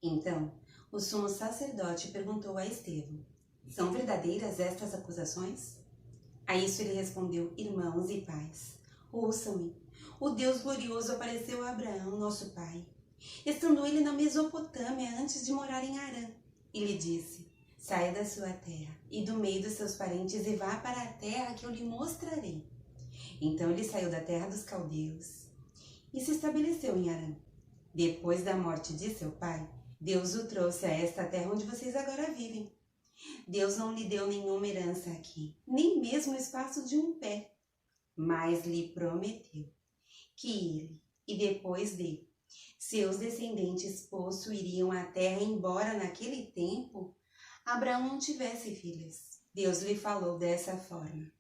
Então, o sumo sacerdote perguntou a Estevão: são verdadeiras estas acusações? A isso ele respondeu: irmãos e pais, ouçam-me. O Deus glorioso apareceu a Abraão, nosso pai, estando ele na Mesopotâmia antes de morar em Harã, e lhe disse: saia da sua terra e do meio dos seus parentes e vá para a terra que eu lhe mostrarei. Então ele saiu da terra dos caldeus e se estabeleceu em Harã. Depois da morte de seu pai, Deus o trouxe a esta terra onde vocês agora vivem. Deus não lhe deu nenhuma herança aqui, nem mesmo o espaço de um pé, mas lhe prometeu que ele, e depois dele, seus descendentes possuiriam a terra, embora naquele tempo Abraão não tivesse filhos. Deus lhe falou dessa forma: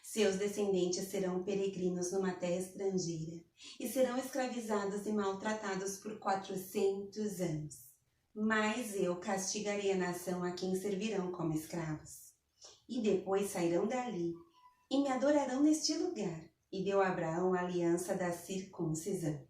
seus descendentes serão peregrinos numa terra estrangeira e serão escravizados e maltratados por 400 anos. Mas eu castigarei a nação a quem servirão como escravos. E depois sairão dali e me adorarão neste lugar. E deu a Abraão a aliança da circuncisão.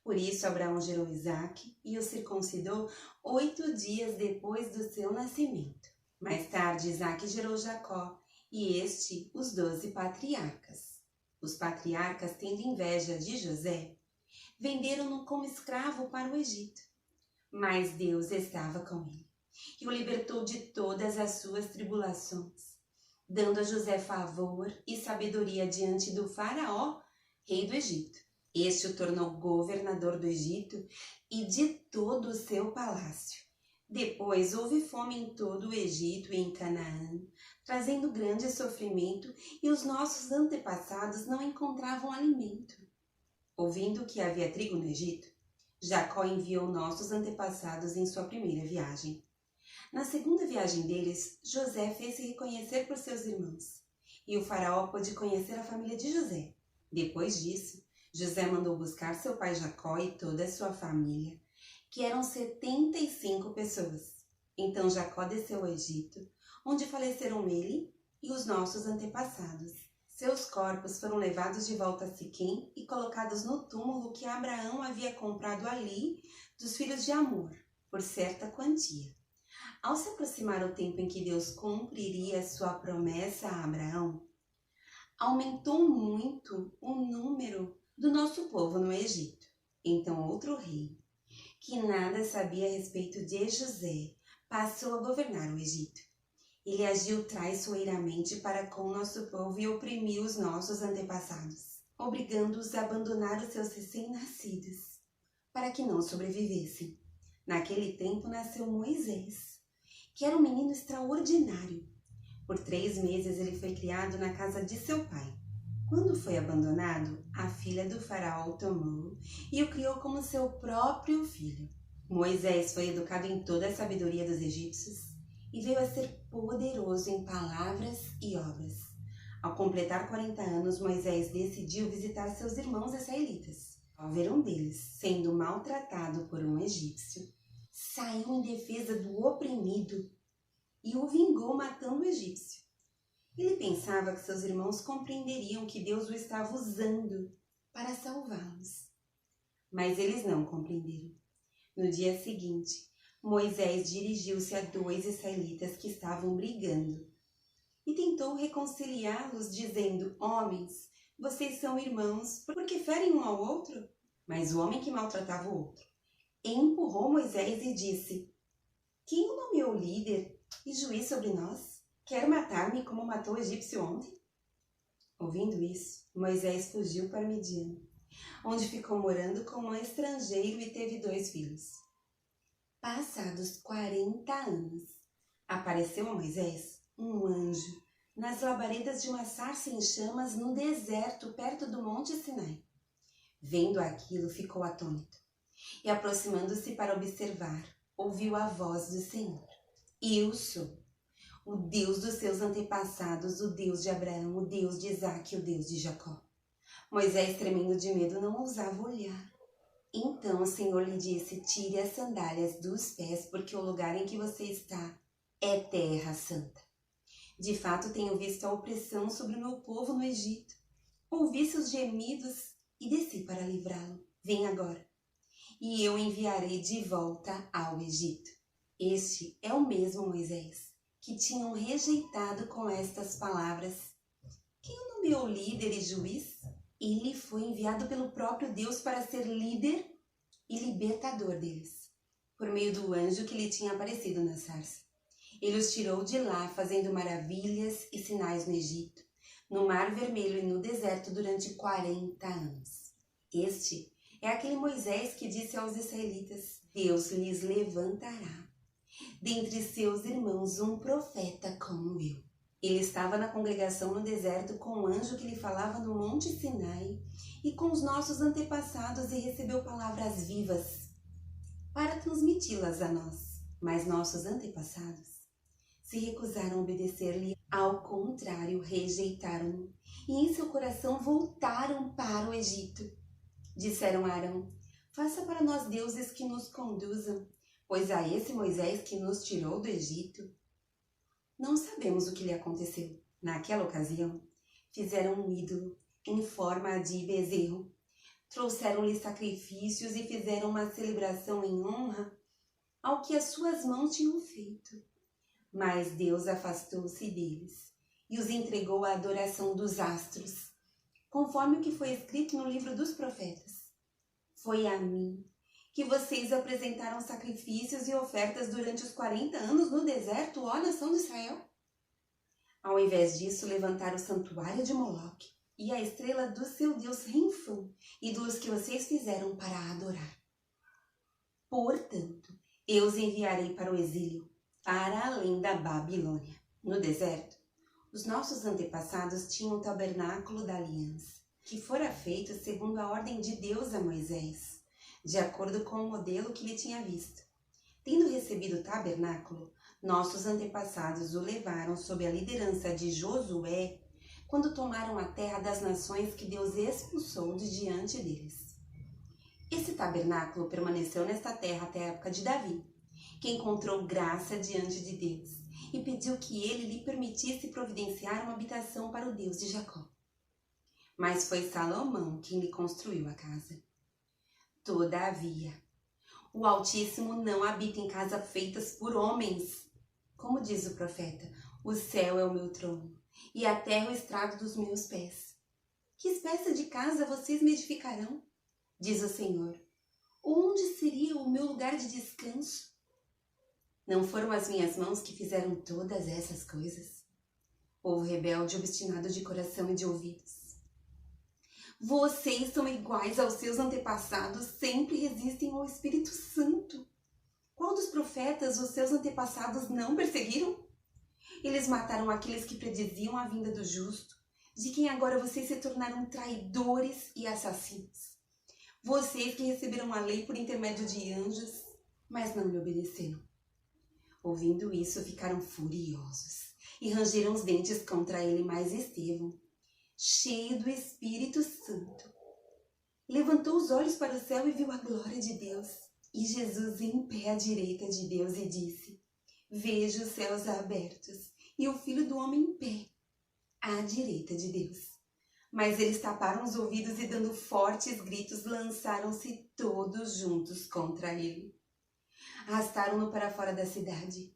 Por isso Abraão gerou Isaque e o circuncidou 8 dias depois do seu nascimento. Mais tarde Isaque gerou Jacó e este os 12 patriarcas. Os patriarcas, tendo inveja de José, venderam-no como escravo para o Egito. Mas Deus estava com ele e o libertou de todas as suas tribulações, dando a José favor e sabedoria diante do faraó, rei do Egito. Este o tornou governador do Egito e de todo o seu palácio. Depois houve fome em todo o Egito e em Canaã, trazendo grande sofrimento, e os nossos antepassados não encontravam alimento. Ouvindo que havia trigo no Egito, Jacó enviou nossos antepassados em sua primeira viagem. Na segunda viagem deles, José fez-se reconhecer por seus irmãos, e o faraó pôde conhecer a família de José. Depois disso, José mandou buscar seu pai Jacó e toda a sua família, que eram 75 pessoas. Então Jacó desceu ao Egito, onde faleceram ele e os nossos antepassados. Seus corpos foram levados de volta a Siquém e colocados no túmulo que Abraão havia comprado ali dos filhos de Amor, por certa quantia. Ao se aproximar o tempo em que Deus cumpriria sua promessa a Abraão, aumentou muito o número do nosso povo no Egito. Então outro rei, que nada sabia a respeito de José, passou a governar o Egito. Ele agiu traiçoeiramente para com o nosso povo e oprimiu os nossos antepassados, obrigando-os a abandonar os seus recém-nascidos, para que não sobrevivessem. Naquele tempo nasceu Moisés, que era um menino extraordinário. Por 3 meses ele foi criado na casa de seu pai. Quando foi abandonado, a filha do faraó o tomou e o criou como seu próprio filho. Moisés foi educado em toda a sabedoria dos egípcios e veio a ser poderoso em palavras e obras. Ao completar 40 anos, Moisés decidiu visitar seus irmãos israelitas. Ao ver um deles sendo maltratado por um egípcio, saiu em defesa do oprimido e o vingou matando o egípcio. Ele pensava que seus irmãos compreenderiam que Deus o estava usando para salvá-los. Mas eles não compreenderam. No dia seguinte, Moisés dirigiu-se a 2 israelitas que estavam brigando e tentou reconciliá-los, dizendo: homens, vocês são irmãos, por que ferem um ao outro? Mas o homem que maltratava o outro empurrou Moisés e disse: quem o nomeou líder e juiz sobre nós? Quer matar-me como matou o egípcio ontem? Ouvindo isso, Moisés fugiu para Midian, onde ficou morando como um estrangeiro e teve 2 filhos. Passados 40 anos, apareceu a Moisés um anjo nas labaredas de uma sarça em chamas no deserto perto do Monte Sinai. Vendo aquilo, ficou atônito e, aproximando-se para observar, ouviu a voz do Senhor: eu sou o Deus dos seus antepassados, o Deus de Abraão, o Deus de Isaque, o Deus de Jacó. Moisés, tremendo de medo, não ousava olhar. Então o Senhor lhe disse: tire as sandálias dos pés, porque o lugar em que você está é terra santa. De fato, tenho visto a opressão sobre o meu povo no Egito. Ouvi seus gemidos e desci para livrá-lo. Vem agora e eu enviarei de volta ao Egito. Este é o mesmo Moisés, que tinham rejeitado com estas palavras: quem o nomeou líder e juiz? Ele foi enviado pelo próprio Deus para ser líder e libertador deles, por meio do anjo que lhe tinha aparecido na sarça. Ele os tirou de lá, fazendo maravilhas e sinais no Egito, no Mar Vermelho e no deserto durante 40 anos. Este é aquele Moisés que disse aos israelitas: Deus lhes levantará dentre seus irmãos um profeta como eu. Ele estava na congregação no deserto com o anjo que lhe falava no Monte Sinai e com os nossos antepassados e recebeu palavras vivas para transmiti-las a nós. Mas nossos antepassados se recusaram a obedecer-lhe, ao contrário, rejeitaram-no e em seu coração voltaram para o Egito. Disseram a Arão: faça para nós deuses que nos conduzam, pois a esse Moisés que nos tirou do Egito. Não sabemos o que lhe aconteceu. Naquela ocasião, fizeram um ídolo em forma de bezerro. Trouxeram-lhe sacrifícios e fizeram uma celebração em honra ao que as suas mãos tinham feito. Mas Deus afastou-se deles e os entregou à adoração dos astros, conforme o que foi escrito no livro dos profetas. Foi a mim que vocês apresentaram sacrifícios e ofertas durante os 40 anos no deserto, ó nação de Israel. Ao invés disso, levantaram o santuário de Moloque e a estrela do seu deus Renfã, ídolos que vocês fizeram para adorar. Portanto, eu os enviarei para o exílio, para além da Babilônia. No deserto, os nossos antepassados tinham o tabernáculo da aliança, que fora feito segundo a ordem de Deus a Moisés, de acordo com o modelo que ele tinha visto. Tendo recebido o tabernáculo, nossos antepassados o levaram sob a liderança de Josué, quando tomaram a terra das nações que Deus expulsou de diante deles. Esse tabernáculo permaneceu nesta terra até a época de Davi, que encontrou graça diante de Deus e pediu que ele lhe permitisse providenciar uma habitação para o Deus de Jacó. Mas foi Salomão quem lhe construiu a casa. Todavia, o Altíssimo não habita em casas feitas por homens. Como diz o profeta: o céu é o meu trono e a terra o estrado dos meus pés. Que espécie de casa vocês me edificarão? Diz o Senhor. Onde seria o meu lugar de descanso? Não foram as minhas mãos que fizeram todas essas coisas? Povo rebelde, obstinado de coração e de ouvidos. Vocês são iguais aos seus antepassados, sempre resistem ao Espírito Santo. Qual dos profetas os seus antepassados não perseguiram? Eles mataram aqueles que prediziam a vinda do justo, de quem agora vocês se tornaram traidores e assassinos. Vocês que receberam a lei por intermédio de anjos, mas não lhe obedeceram. Ouvindo isso, ficaram furiosos e rangeram os dentes contra ele, mas Estevão, cheio do Espírito Santo, levantou os olhos para o céu e viu a glória de Deus e Jesus em pé à direita de Deus e disse: vejo os céus abertos e o Filho do Homem em pé à direita de Deus. Mas eles taparam os ouvidos e, dando fortes gritos, lançaram-se todos juntos contra ele. Arrastaram-no para fora da cidade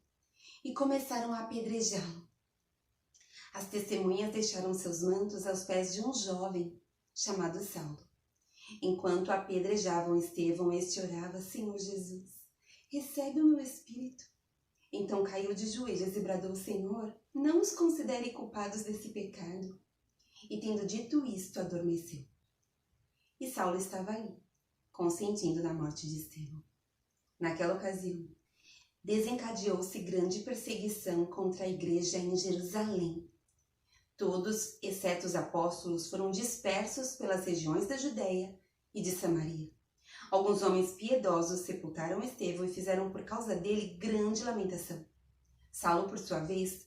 e começaram a apedrejá-lo. As testemunhas deixaram seus mantos aos pés de um jovem chamado Saulo. Enquanto apedrejavam Estevão, este orava: Senhor Jesus, recebe o meu espírito. Então caiu de joelhos e bradou: Senhor, não os considere culpados desse pecado. E tendo dito isto, adormeceu. E Saulo estava ali, consentindo na morte de Estevão. Naquela ocasião, desencadeou-se grande perseguição contra a igreja em Jerusalém. Todos, exceto os apóstolos, foram dispersos pelas regiões da Judéia e de Samaria. Alguns homens piedosos sepultaram Estevão e fizeram por causa dele grande lamentação. Saulo, por sua vez,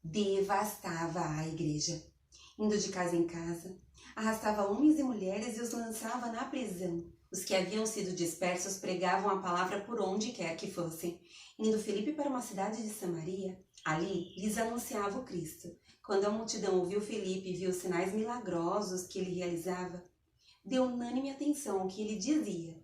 devastava a igreja. Indo de casa em casa, arrastava homens e mulheres e os lançava na prisão. Os que haviam sido dispersos pregavam a palavra por onde quer que fossem. Indo Filipe para uma cidade de Samaria, ali lhes anunciava o Cristo. Quando a multidão ouviu Filipe e viu os sinais milagrosos que ele realizava, deu unânime atenção ao que ele dizia.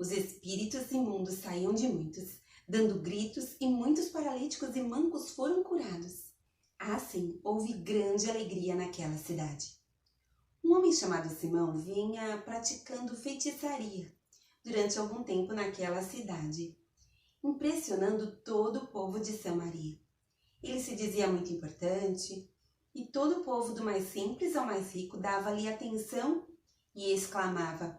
Os espíritos imundos saíam de muitos, dando gritos, e muitos paralíticos e mancos foram curados. Assim, houve grande alegria naquela cidade. Um homem chamado Simão vinha praticando feitiçaria durante algum tempo naquela cidade, impressionando todo o povo de Samaria. Ele se dizia muito importante, e todo o povo, do mais simples ao mais rico, dava-lhe atenção e exclamava: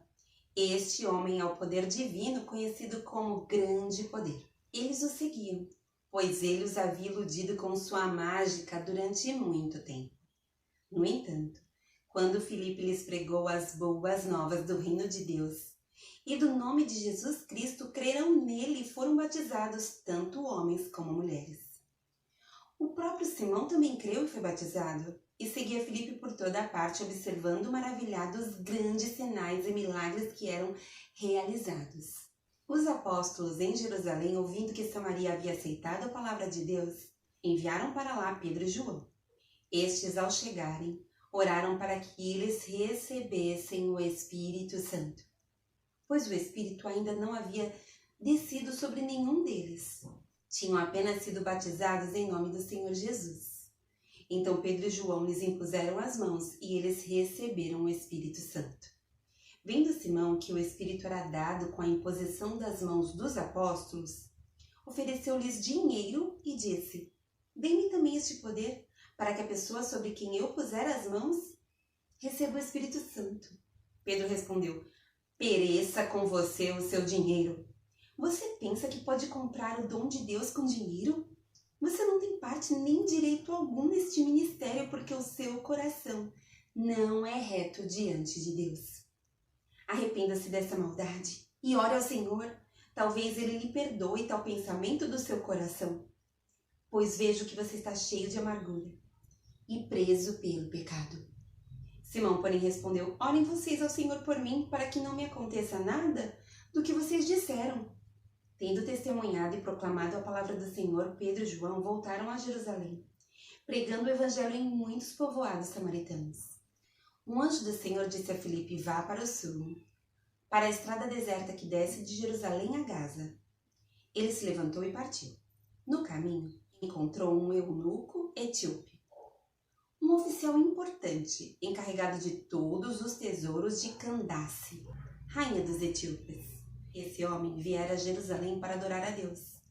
"Este homem é o poder divino, conhecido como grande poder." Eles o seguiam, pois ele os havia iludido com sua mágica durante muito tempo. No entanto, quando Filipe lhes pregou as boas novas do reino de Deus e do nome de Jesus Cristo, creram nele e foram batizados tanto homens como mulheres. O próprio Simão também creu e foi batizado, e seguia Filipe por toda a parte, observando maravilhado os grandes sinais e milagres que eram realizados. Os apóstolos em Jerusalém, ouvindo que Samaria havia aceitado a palavra de Deus, enviaram para lá Pedro e João. Estes, ao chegarem, oraram para que eles recebessem o Espírito Santo, pois o Espírito ainda não havia descido sobre nenhum deles. Tinham apenas sido batizados em nome do Senhor Jesus. Então Pedro e João lhes impuseram as mãos e eles receberam o Espírito Santo. Vendo Simão que o Espírito era dado com a imposição das mãos dos apóstolos, ofereceu-lhes dinheiro e disse: "Dê-me também este poder, para que a pessoa sobre quem eu puser as mãos receba o Espírito Santo." Pedro respondeu: "Pereça com você o seu dinheiro. Você pensa que pode comprar o dom de Deus com dinheiro? Você não tem parte nem direito algum neste ministério, porque o seu coração não é reto diante de Deus. Arrependa-se dessa maldade e ore ao Senhor. Talvez Ele lhe perdoe tal pensamento do seu coração, pois vejo que você está cheio de amargura e preso pelo pecado." Simão, porém, respondeu: "Orem vocês ao Senhor por mim, para que não me aconteça nada do que vocês disseram." Tendo testemunhado e proclamado a palavra do Senhor, Pedro e João voltaram a Jerusalém, pregando o evangelho em muitos povoados samaritanos. Um anjo do Senhor disse a Filipe: "Vá para o sul, para a estrada deserta que desce de Jerusalém a Gaza." Ele se levantou e partiu. No caminho, encontrou um eunuco etíope, um oficial importante, encarregado de todos os tesouros de Candace, rainha dos etíopes. Esse homem viera a Jerusalém para adorar a Deus.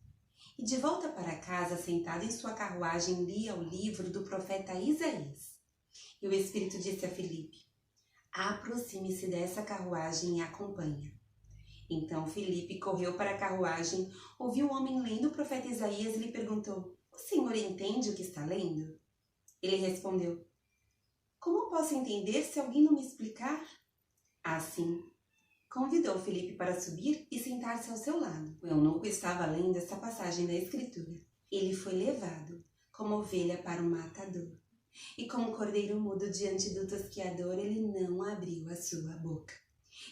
E de volta para casa, sentado em sua carruagem, lia o livro do profeta Isaías. E o Espírito disse a Filipe: "Aproxime-se dessa carruagem e acompanhe." Então Filipe correu para a carruagem, ouviu o homem lendo o profeta Isaías e lhe perguntou: "O senhor entende o que está lendo?" Ele respondeu: "Como posso entender se alguém não me explicar?" Assim, convidou Filipe para subir e sentar-se ao seu lado. O eunuco estava lendo essa passagem da Escritura. Ele foi levado como ovelha para o matador, e como cordeiro mudo diante do tosqueador, ele não abriu a sua boca.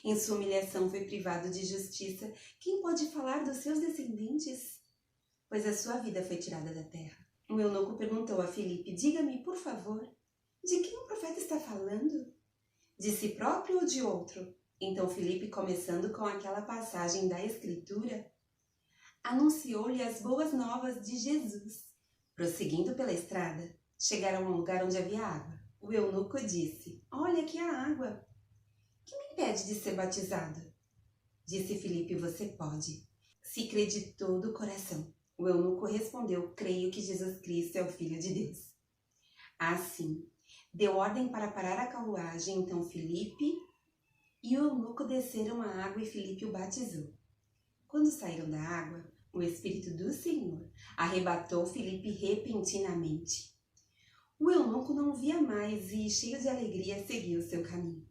Em sua humilhação foi privado de justiça. Quem pode falar dos seus descendentes? Pois a sua vida foi tirada da terra. O eunuco perguntou a Filipe: "Diga-me, por favor, de quem o profeta está falando? De si próprio ou de outro?" Então Filipe, começando com aquela passagem da Escritura, anunciou-lhe as boas novas de Jesus. Prosseguindo pela estrada, chegaram a um lugar onde havia água. O eunuco disse: "Olha aqui a água. Que me impede de ser batizado?" Disse Filipe: "Você pode, se crê de todo o coração." O eunuco respondeu: "Creio que Jesus Cristo é o Filho de Deus." Assim, deu ordem para parar a carruagem. Então Filipe e o eunuco desceram a água e Filipe o batizou. Quando saíram da água, o Espírito do Senhor arrebatou Filipe repentinamente. O eunuco não via mais e, cheio de alegria, seguiu seu caminho.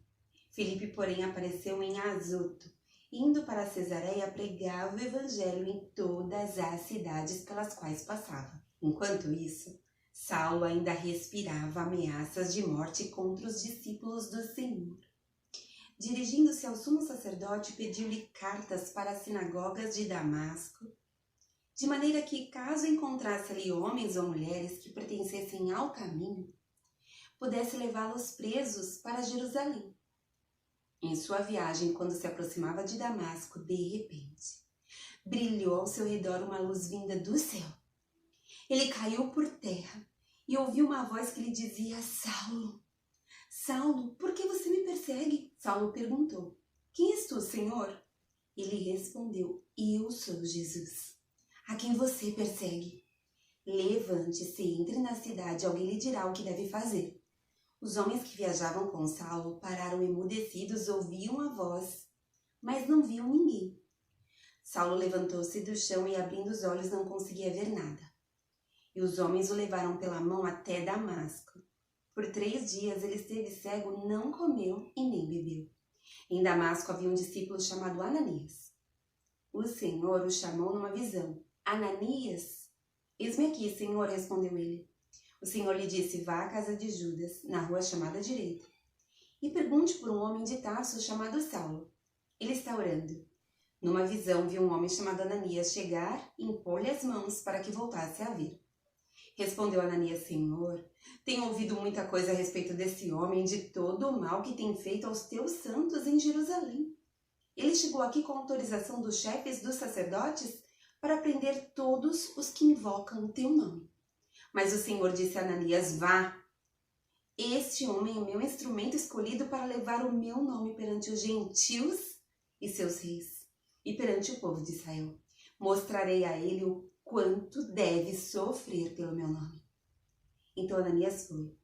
Filipe, porém, apareceu em Azoto. Indo para Cesareia, pregava o evangelho em todas as cidades pelas quais passava. Enquanto isso, Saulo ainda respirava ameaças de morte contra os discípulos do Senhor. Dirigindo-se ao sumo sacerdote, pediu-lhe cartas para as sinagogas de Damasco, de maneira que, caso encontrasse ali homens ou mulheres que pertencessem ao caminho, pudesse levá-los presos para Jerusalém. Em sua viagem, quando se aproximava de Damasco, de repente, brilhou ao seu redor uma luz vinda do céu. Ele caiu por terra e ouviu uma voz que lhe dizia: Saulo, Saulo, por que você me persegue? Saulo perguntou: Quem és tu, Senhor? Ele respondeu: Eu sou Jesus, a quem você persegue. Levante-se e entre na cidade, alguém lhe dirá o que deve fazer. Os homens que viajavam com Saulo pararam emudecidos, ouviam a voz, mas não viam ninguém. Saulo levantou-se do chão e, abrindo os olhos, não conseguia ver nada. E os homens o levaram pela mão até Damasco. Por 3 dias ele esteve cego, não comeu e nem bebeu. Em Damasco havia um discípulo chamado Ananias. O Senhor o chamou numa visão. Ananias? Eis-me aqui, Senhor, respondeu ele. O Senhor lhe disse: vá à casa de Judas, na rua chamada Direita, e pergunte por um homem de Tarso chamado Saulo. Ele está orando. Numa visão viu um homem chamado Ananias chegar e impor-lhe as mãos para que voltasse a ver. Respondeu Ananias: Senhor, tenho ouvido muita coisa a respeito desse homem, de todo o mal que tem feito aos teus santos em Jerusalém. Ele chegou aqui com autorização dos chefes dos sacerdotes para prender todos os que invocam o teu nome. Mas o Senhor disse a Ananias: vá. Este homem é meu instrumento escolhido para levar o meu nome perante os gentios e seus reis, e perante o povo de Israel. Mostrarei a ele o quanto deve sofrer pelo meu nome. Então Ananias foi.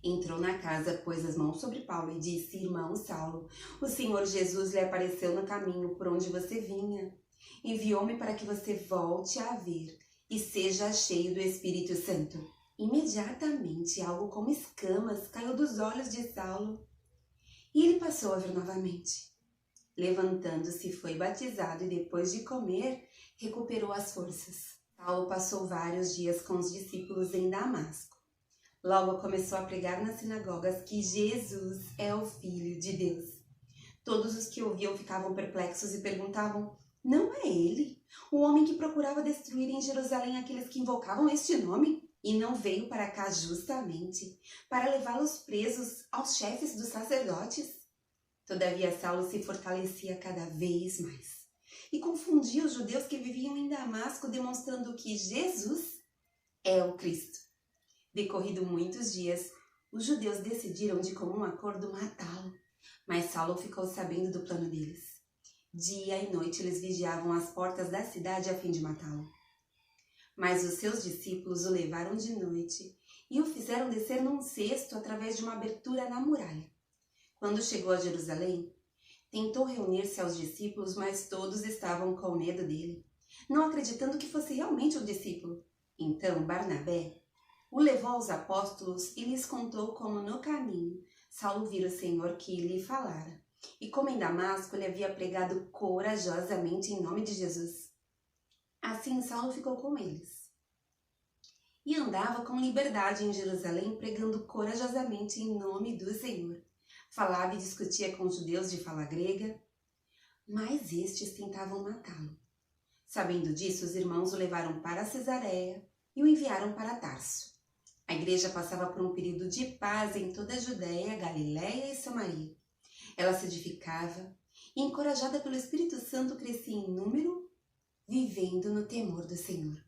Entrou na casa, pôs as mãos sobre Paulo e disse: Irmão Saulo, o Senhor Jesus lhe apareceu no caminho por onde você vinha. Enviou-me para que você volte a ver e seja cheio do Espírito Santo. Imediatamente, algo como escamas caiu dos olhos de Saulo e ele passou a ver novamente. Levantando-se, foi batizado e depois de comer, recuperou as forças. Saulo passou vários dias com os discípulos em Damasco. Logo começou a pregar nas sinagogas que Jesus é o Filho de Deus. Todos os que ouviam ficavam perplexos e perguntavam: não é ele, o homem que procurava destruir em Jerusalém aqueles que invocavam este nome? E não veio para cá justamente para levá-los presos aos chefes dos sacerdotes? Todavia Saulo se fortalecia cada vez mais e confundia os judeus que viviam em Damasco, demonstrando que Jesus é o Cristo. Decorrido muitos dias, os judeus decidiram de comum acordo matá-lo, mas Saulo ficou sabendo do plano deles. Dia e noite eles vigiavam as portas da cidade a fim de matá-lo. Mas os seus discípulos o levaram de noite e o fizeram descer num cesto através de uma abertura na muralha. Quando chegou a Jerusalém, tentou reunir-se aos discípulos, mas todos estavam com medo dele, não acreditando que fosse realmente um discípulo. Então Barnabé o levou aos apóstolos e lhes contou como no caminho Saulo vira o Senhor que lhe falara, e como em Damasco ele havia pregado corajosamente em nome de Jesus. Assim Saulo ficou com eles e andava com liberdade em Jerusalém, pregando corajosamente em nome do Senhor. Falava e discutia com os judeus de fala grega, mas estes tentavam matá-lo. Sabendo disso, os irmãos o levaram para Cesareia e o enviaram para Tarso. A igreja passava por um período de paz em toda a Judéia, Galiléia e Samaria. Ela se edificava e, encorajada pelo Espírito Santo, crescia em número, vivendo no temor do Senhor.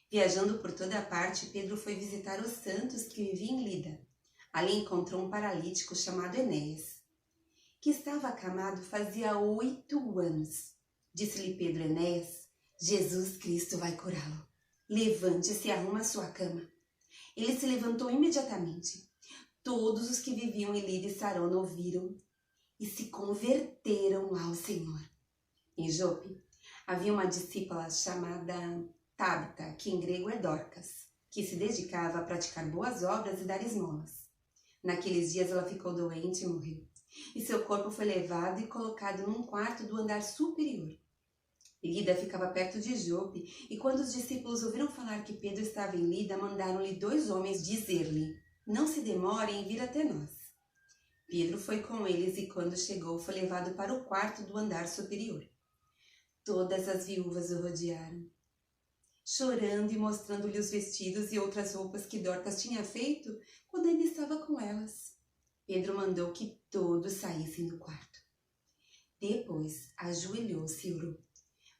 Viajando por toda parte, Pedro foi visitar os santos que viviam em Lida. Ali encontrou um paralítico chamado Enéas, que estava acamado fazia 8 anos. Disse-lhe Pedro: Enéas, Jesus Cristo vai curá-lo. Levante-se e arruma a sua cama. Ele se levantou imediatamente. Todos os que viviam em Lida e Sarona ouviram e se converteram ao Senhor. Em Jope havia uma discípula chamada Tabita, que em grego é Dorcas, que se dedicava a praticar boas obras e dar esmolas. Naqueles dias ela ficou doente e morreu, e seu corpo foi levado e colocado num quarto do andar superior. Lida ficava perto de Jope, e quando os discípulos ouviram falar que Pedro estava em Lida, mandaram-lhe 2 homens dizer-lhe: não se demore em vir até nós. Pedro foi com eles e, quando chegou, foi levado para o quarto do andar superior. Todas as viúvas o rodearam, chorando e mostrando-lhe os vestidos e outras roupas que Dorcas tinha feito quando ainda estava com elas. Pedro mandou que todos saíssem do quarto. Depois, ajoelhou-se e orou.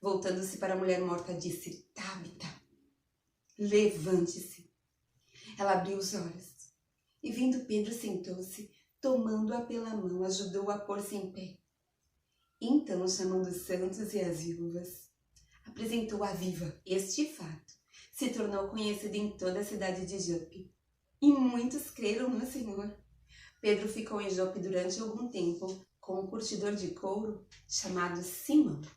Voltando-se para a mulher morta, disse: Tabita, levante-se. Ela abriu os olhos e, vendo Pedro, sentou-se, tomando-a pela mão, ajudou-a a pôr-se em pé. Então, chamando os santos e as viúvas, apresentou-a viva. Este fato se tornou conhecido em toda a cidade de Jope, e muitos creram no Senhor. Pedro ficou em Jope durante algum tempo com um curtidor de couro chamado Simão.